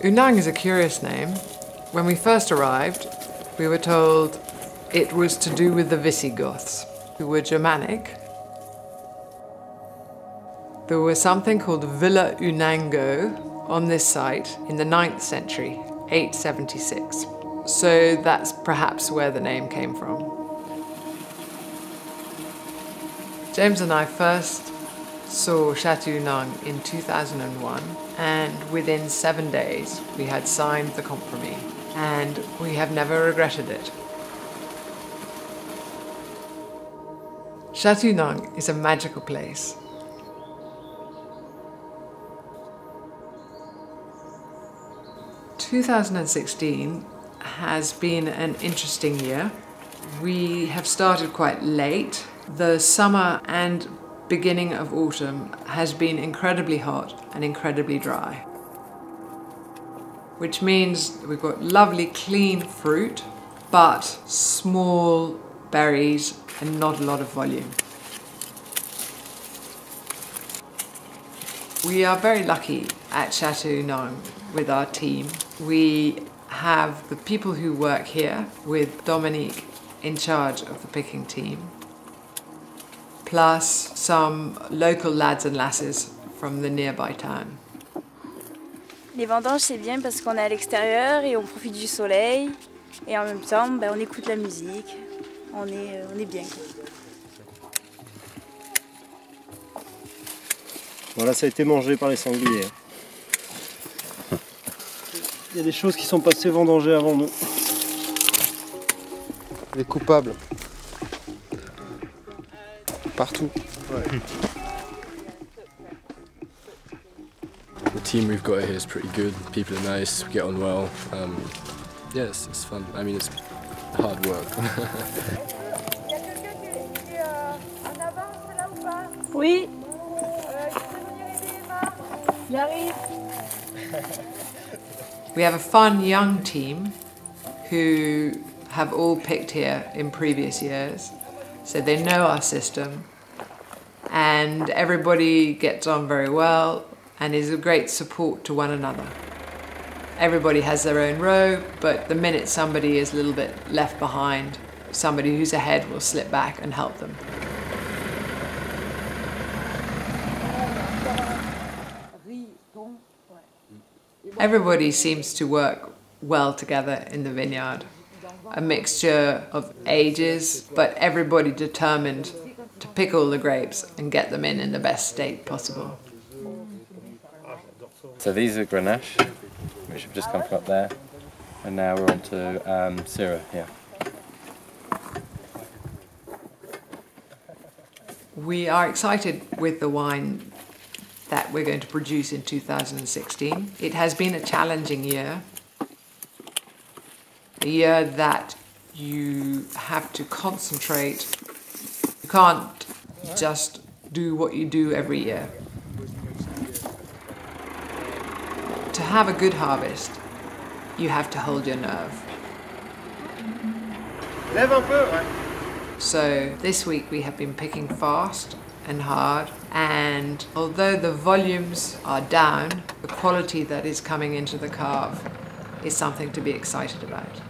Unang is a curious name. When we first arrived, we were told it was to do with the Visigoths, who were Germanic. There was something called Villa Unango on this site in the 9th century, 876. So that's perhaps where the name came from. James and I first saw Chateau Unang in 2001, and within 7 days we had signed the compromis, and we have never regretted it. Chateau Unang is a magical place. "2016 has been an interesting year. We have started quite late. The summer and beginning of autumn has been incredibly hot and incredibly dry, which means we've got lovely clean fruit, but small berries and not a lot of volume. We are very lucky at Chateau Unang with our team. We have the people who work here, with Dominique in charge of the picking team, plus some local lads and lasses from the nearby town. Les vendanges, c'est bien parce qu'on est à l'extérieur et on profite du soleil, et en même temps on écoute la musique, on est bien. Voilà, ça a été mangé par les sangliers. Il y a des choses qui sont passées vendangées avant nous. Les coupables. Partout. Ouais. The team we've got here is pretty good. People are nice, we get on well. Yes, it's fun. I mean, it's hard work. Oui. J'arrive. We have a fun young team who have all picked here in previous years, so they know our system, and everybody gets on very well and is a great support to one another. Everybody has their own row, but the minute somebody is a little bit left behind, somebody who's ahead will slip back and help them. Everybody seems to work well together in the vineyard. A mixture of ages, but everybody determined to pick all the grapes and get them in the best state possible. So these are Grenache, which have just come from up there, and now we're on to Syrah here. We are excited with the wine that we're going to produce in 2016. It has been a challenging year. A year that you have to concentrate. You can't just do what you do every year. To have a good harvest, you have to hold your nerve. Lève un peu, ouais. So this week we have been picking fast and hard, and although the volumes are down, the quality that is coming into the cave is something to be excited about.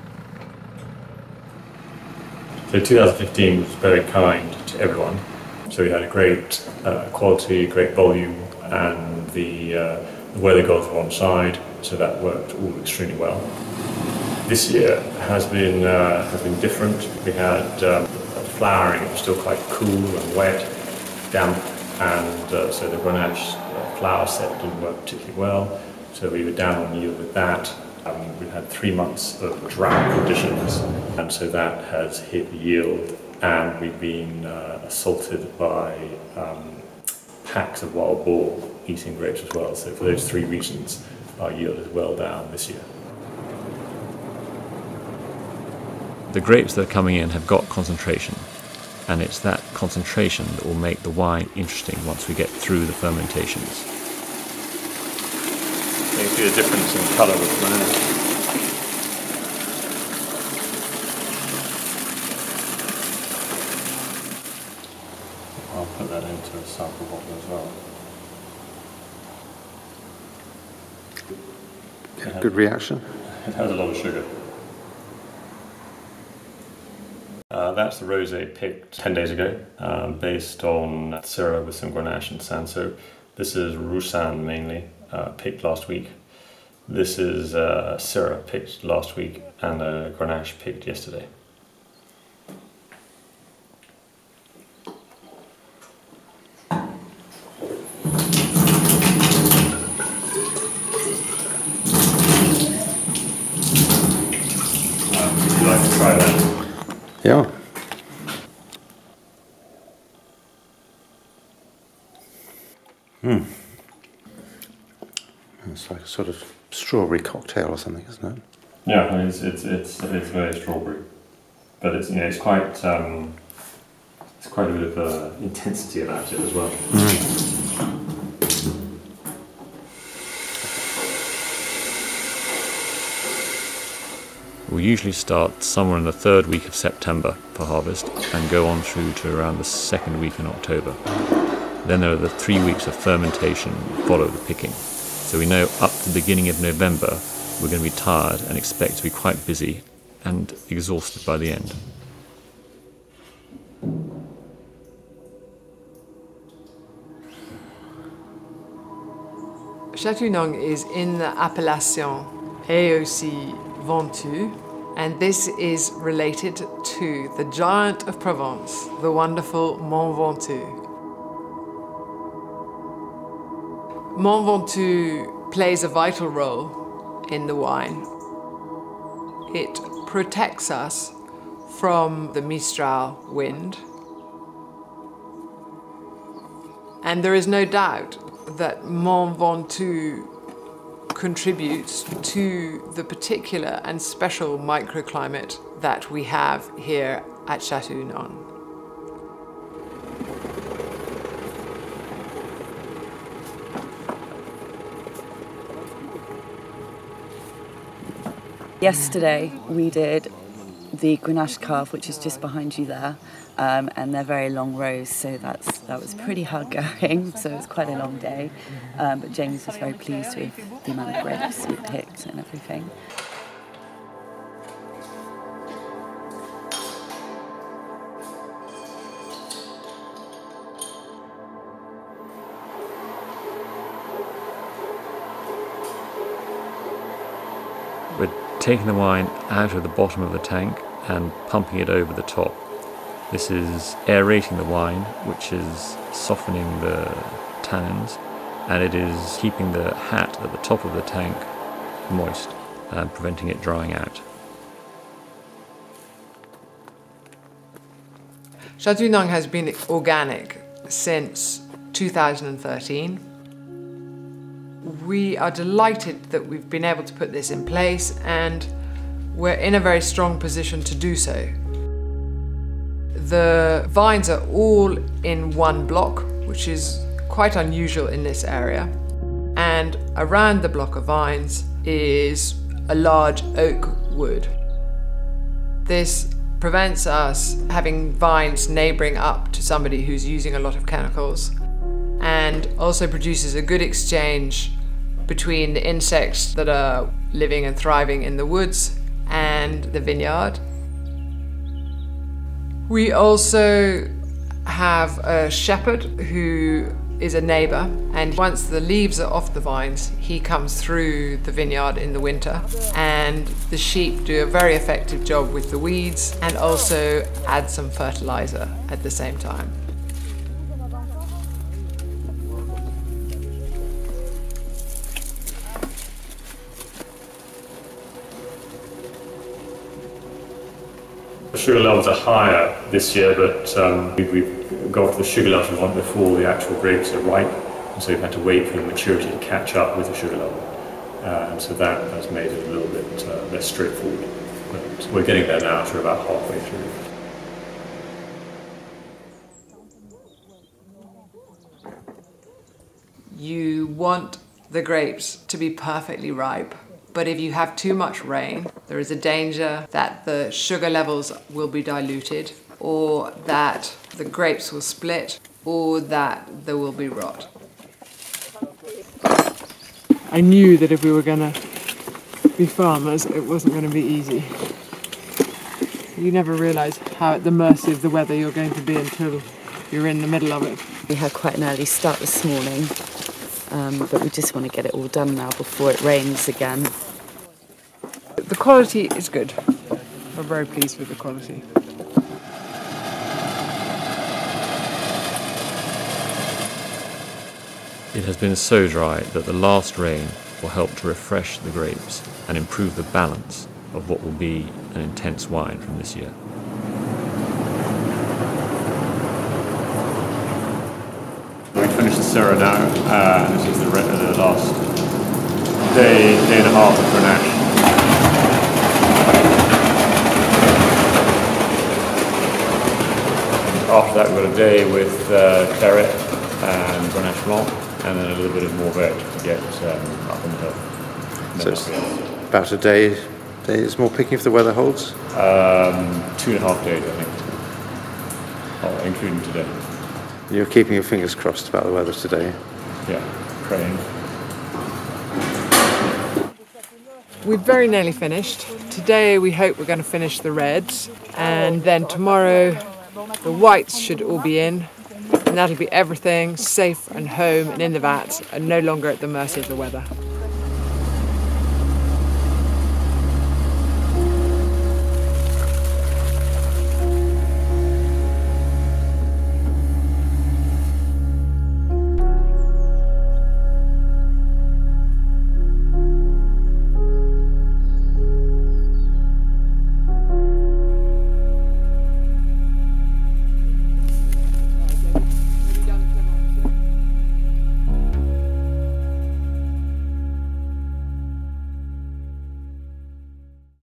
So 2015 was very kind to everyone. So we had a great quality, great volume, and the weather gods were on side, so that worked all extremely well. This year has been different. We had flowering, it was still quite cool and wet, damp, and so the Grenache flower set didn't work particularly well, so we were down on yield with that. We've had 3 months of drought conditions, and so that has hit yield, and we've been assaulted by packs of wild boar eating grapes as well. So for those 3 reasons, our yield is well down this year. The grapes that are coming in have got concentration, and it's that concentration that will make the wine interesting once we get through the fermentations. You can see the difference in colour with Grenache. I'll put that into a sample bottle as well. Good reaction. It has a lot of sugar. That's the rosé picked 10 days ago, based on Syrah with some Grenache and Sanso. This is Roussanne mainly, picked last week. This is Syrah picked last week and Grenache picked yesterday. Would you like to try that? Yeah. It's like a sort of strawberry cocktail or something, isn't it? Yeah, I mean, it's very strawberry, but it's it's quite a bit of intensity about it as well. We'll usually start somewhere in the 3rd week of September for harvest and go on through to around the 2nd week in October. Then there are the 3 weeks of fermentation follow the picking. So we know up to the beginning of November we're going to be tired and expect to be quite busy and exhausted by the end. Chateau Unang is in the appellation AOC Ventoux, and this is related to the giant of Provence, the wonderful Mont Ventoux. Mont Ventoux plays a vital role in the wine. It protects us from the Mistral wind. And there is no doubt that Mont Ventoux contributes to the particular and special microclimate that we have here at Chateau Unang. Yesterday we did the Grenache Cave, which is just behind you there, and they're very long rows, so that was pretty hard going, so it was quite a long day, but James was very pleased with the amount of grapes we picked and everything. We're taking the wine out of the bottom of the tank and pumping it over the top. This is aerating the wine, which is softening the tannins, and it is keeping the hat at the top of the tank moist and preventing it drying out. Chateau Unang has been organic since 2013. We are delighted that we've been able to put this in place, and we're in a very strong position to do so. The vines are all in one block, which is quite unusual in this area, and around the block of vines is a large oak wood. This prevents us having vines neighbouring up to somebody who's using a lot of chemicals, and also produces a good exchange between the insects that are living and thriving in the woods and the vineyard. We also have a shepherd who is a neighbour, and once the leaves are off the vines, he comes through the vineyard in the winter, and the sheep do a very effective job with the weeds and also add some fertiliser at the same time. The sugar levels are higher this year, but we've got the sugar levels we want before the actual grapes are ripe, and so we've had to wait for the maturity to catch up with the sugar level. And so that has made it a little bit less straightforward. But we're getting there now, so we're about halfway through. You want the grapes to be perfectly ripe. But if you have too much rain, there is a danger that the sugar levels will be diluted, or that the grapes will split, or that there will be rot. I knew that if we were going to be farmers, it wasn't going to be easy. You never realise how at the mercy of the weather you're going to be until you're in the middle of it. We had quite an early start this morning, but we just want to get it all done now before it rains again. The quality is good. We're very pleased with the quality. It has been so dry that the last rain will help to refresh the grapes and improve the balance of what will be an intense wine from this year. We finished the Syrah now, and this is the last day and a half of Grenache. After that we've got a day with Claret and Grenache Blanc, and then a little bit of Morvet to get up on the hill. So it's about a day is more picking if the weather holds? 2.5 days, I think. Oh, including today. You're keeping your fingers crossed about the weather today? Yeah, praying. We've very nearly finished. Today we hope we're going to finish the reds, and then tomorrow the whites should all be in, and that'll be everything safe and home and in the vat and no longer at the mercy of the weather.